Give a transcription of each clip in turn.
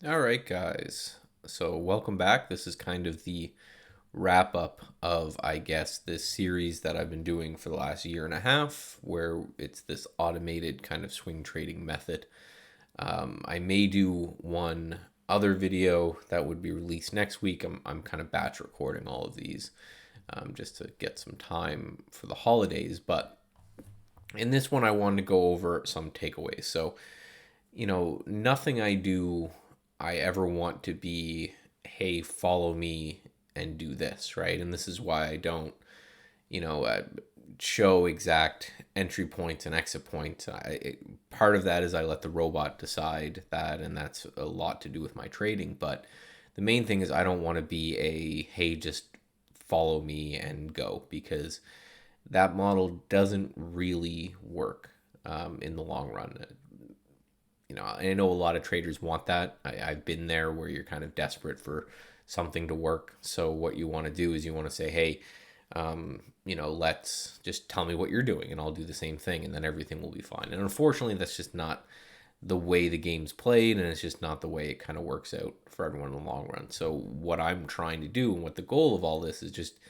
All right, guys. So, welcome back. This is kind of the wrap up of, I guess, this series that I've been doing for the last year and a half, where it's this automated kind of swing trading method. I may do one other video that would be released next week. I'm kind of batch recording all of these just to get some time for the holidays. But in this one, I wanted to go over some takeaways. So, nothing I do, I ever want to be, hey, follow me and do this, right? And this is why I don't, you know, uh, show exact entry points and exit points. Part of that is I let the robot decide that, and that's a lot to do with my trading. But the main thing is I don't want to be a, hey, just follow me and go, because that model doesn't really work in the long run. I know a lot of traders want that. I've been there where you're kind of desperate for something to work. So what you want to do is you want to say, hey, let's just tell me what you're doing and I'll do the same thing and then everything will be fine. And unfortunately, that's just not the way the game's played, and it's just not the way it kind of works out for everyone in the long run. So what I'm trying to do and what the goal of all this is just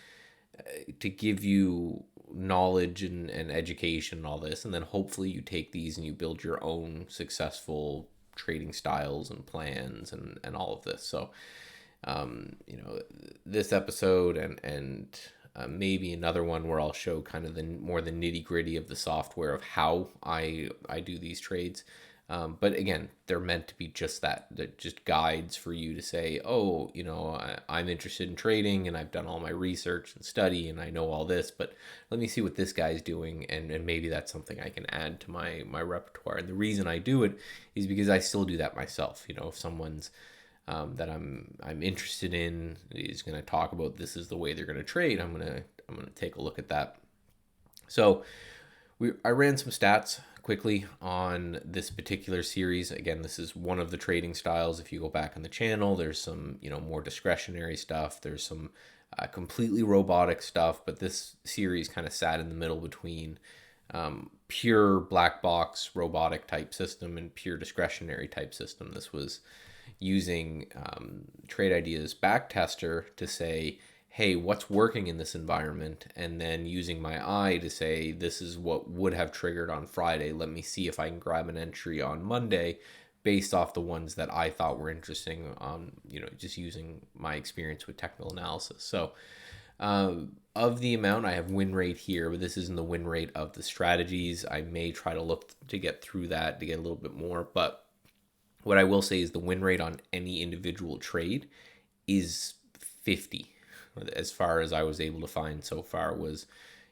to give you knowledge and education and all this, and then hopefully you take these and you build your own successful trading styles and plans and all of this. So this episode and maybe another one where I'll show kind of the nitty gritty of the software of how I do these trades. But again, they're meant to be just that. They're just guides for you to say, oh, I'm interested in trading and I've done all my research and study and I know all this, but let me see what this guy's doing, and maybe that's something I can add to my repertoire. And the reason I do it is because I still do that myself. If someone's that I'm interested in is going to talk about this is the way they're going to trade, I'm gonna take a look at that. So I ran some stats quickly on this particular series. Again, this is one of the trading styles. If you go back on the channel, there's some more discretionary stuff. There's some completely robotic stuff, but this series kind of sat in the middle between pure black box robotic type system and pure discretionary type system. This was using Trade Ideas backtester to say, hey, what's working in this environment? And then using my eye to say, this is what would have triggered on Friday. Let me see if I can grab an entry on Monday based off the ones that I thought were interesting on, just using my experience with technical analysis. So, of the amount, I have win rate here, but this isn't the win rate of the strategies. I may try to look to get through that to get a little bit more, but what I will say is the win rate on any individual trade is 50. As far as I was able to find so far was,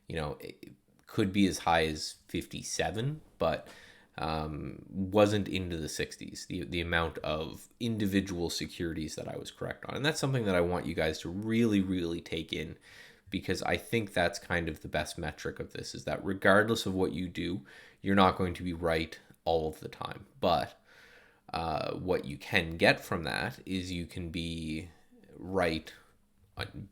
it could be as high as 57, but wasn't into the 60s, the amount of individual securities that I was correct on. And that's something that I want you guys to really, really take in, because I think that's kind of the best metric of this, is that regardless of what you do, you're not going to be right all of the time. But what you can get from that is you can be right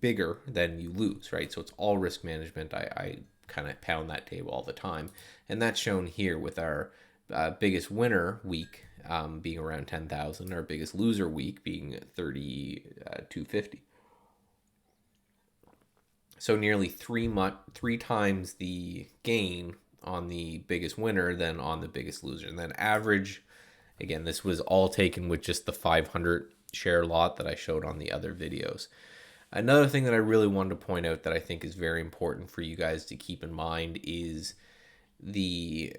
bigger than you lose, right? So it's all risk management. I kind of pound that table all the time. And that's shown here with our biggest winner week being around 10,000, our biggest loser week being 3,250. So nearly three times the gain on the biggest winner than on the biggest loser. And then average, again, this was all taken with just the 500 share lot that I showed on the other videos. Another thing that I really wanted to point out that I think is very important for you guys to keep in mind is the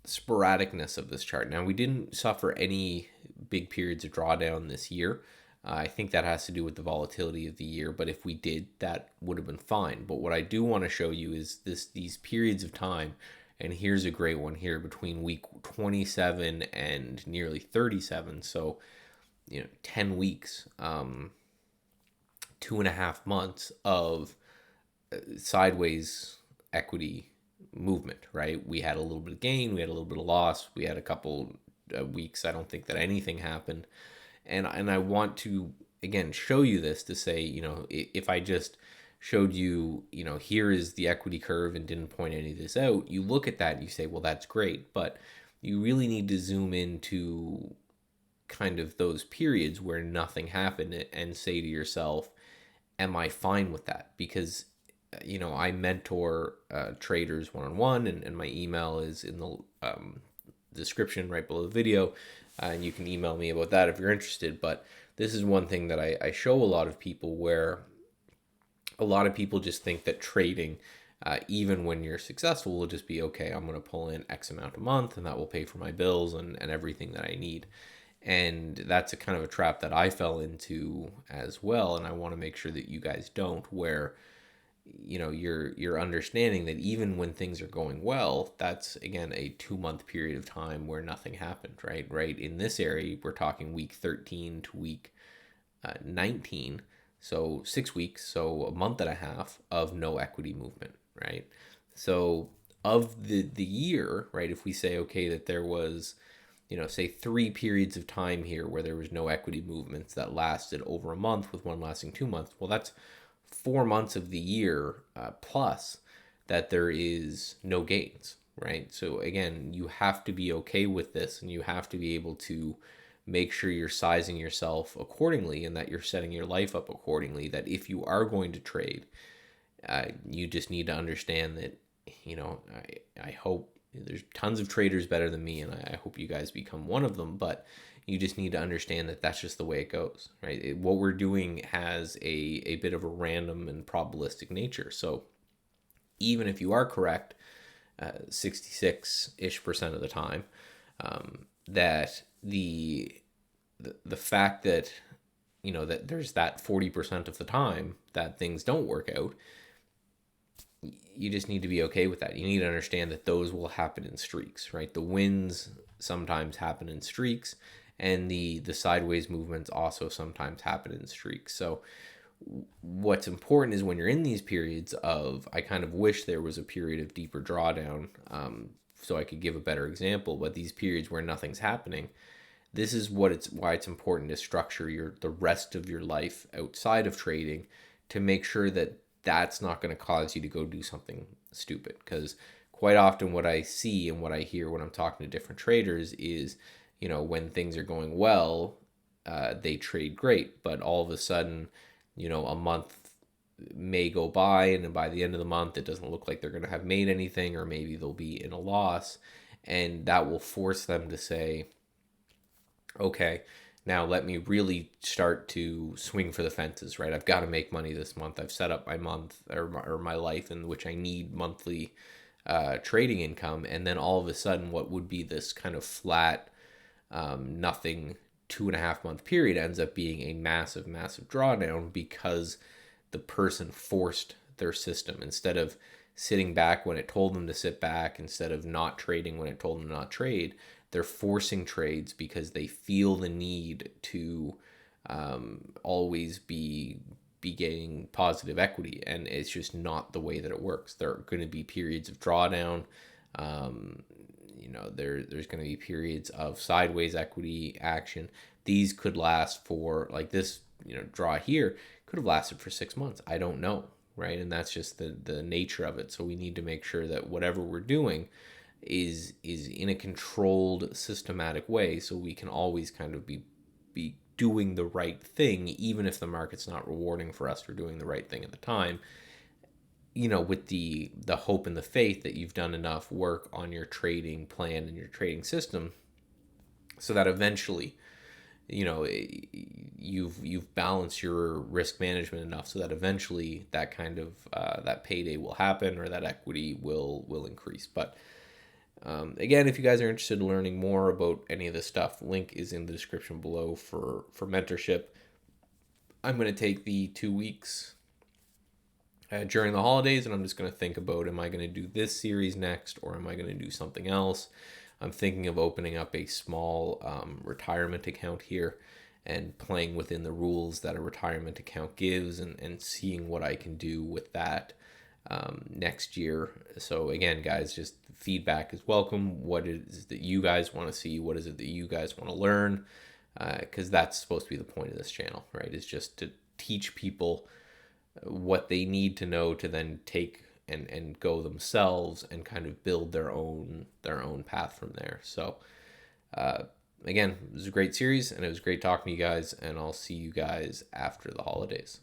sporadicness of this chart. Now, we didn't suffer any big periods of drawdown this year. I think that has to do with the volatility of the year, but if we did, that would have been fine. But what I do want to show you is these periods of time, and here's a great one here between week 27 and nearly 37. So, 10 weeks. 2.5 months of sideways equity movement, right? We had a little bit of gain, we had a little bit of loss, we had a couple weeks. I don't think that anything happened, and I want to again show you this to say, if I just showed you, here is the equity curve and didn't point any of this out, you look at that and you say, well, that's great, but you really need to zoom into kind of those periods where nothing happened and say to yourself, am I fine with that? Because I mentor traders one-on-one, and my email is in the description right below the video, and you can email me about that if you're interested. But this is one thing that I show a lot of people, where a lot of people just think that trading, even when you're successful, will just be, okay, I'm going to pull in X amount a month and that will pay for my bills and everything that I need. And that's a kind of a trap that I fell into as well. And I want to make sure that you guys don't, where, you're understanding that even when things are going well, that's again a 2 month period of time where nothing happened, right? In this area, we're talking week 13 to week 19. So 6 weeks, so a month and a half of no equity movement, right? So of the year, right, if we say, okay, that there was, say 3 periods of time here where there was no equity movements that lasted over a month, with one lasting 2 months, well, that's 4 months of the year plus that there is no gains, right? So again, you have to be okay with this, and you have to be able to make sure you're sizing yourself accordingly, and that you're setting your life up accordingly, that if you are going to trade, you just need to understand that, I hope there's tons of traders better than me, and I hope you guys become one of them, but you just need to understand that that's just the way it goes, right? What we're doing has a bit of a random and probabilistic nature. So even if you are correct 66-ish% of the time, that the fact that that there's that 40% of the time that things don't work out, you just need to be okay with that. You need to understand that those will happen in streaks, right? The wins sometimes happen in streaks, and the sideways movements also sometimes happen in streaks. So what's important is when you're in these periods of, I kind of wish there was a period of deeper drawdown, so I could give a better example, but these periods where nothing's happening, this is why it's important to structure the rest of your life outside of trading, to make sure that that's not going to cause you to go do something stupid. Because quite often what I see and what I hear when I'm talking to different traders is, when things are going well, they trade great, but all of a sudden, a month may go by, and then by the end of the month, it doesn't look like they're going to have made anything, or maybe they'll be in a loss, and that will force them to say, okay, now let me really start to swing for the fences, right? I've got to make money this month. I've set up my month or my life in which I need monthly trading income. And then all of a sudden, what would be this kind of flat, nothing 2.5 month period ends up being a massive, massive drawdown, because the person forced their system. Instead of sitting back when it told them to sit back, instead of not trading when it told them to not trade, they're forcing trades because they feel the need to always be getting positive equity, and it's just not the way that it works. There are going to be periods of drawdown. There's going to be periods of sideways equity action. These could last for, like this, draw here could have lasted for 6 months. I don't know, right? And that's just the nature of it. So we need to make sure that whatever we're doing is in a controlled, systematic way, so we can always kind of be doing the right thing, even if the market's not rewarding for us for doing the right thing at the time, with the hope and the faith that you've done enough work on your trading plan and your trading system, so that eventually you've balanced your risk management enough so that eventually that kind of that payday will happen, or that equity will increase. But again, if you guys are interested in learning more about any of this stuff, link is in the description below for mentorship. I'm going to take the 2 weeks during the holidays, and I'm just going to think about, am I going to do this series next, or am I going to do something else? I'm thinking of opening up a small retirement account here, and playing within the rules that a retirement account gives, and seeing what I can do with that next year. So again, guys, just feedback is welcome. What is that you guys want to see? What is it that you guys want to learn? Because that's supposed to be the point of this channel, right? Is just to teach people what they need to know to then take and go themselves and kind of build their own path from there. So Again, it was a great series, and it was great talking to you guys, and I'll see you guys after the holidays.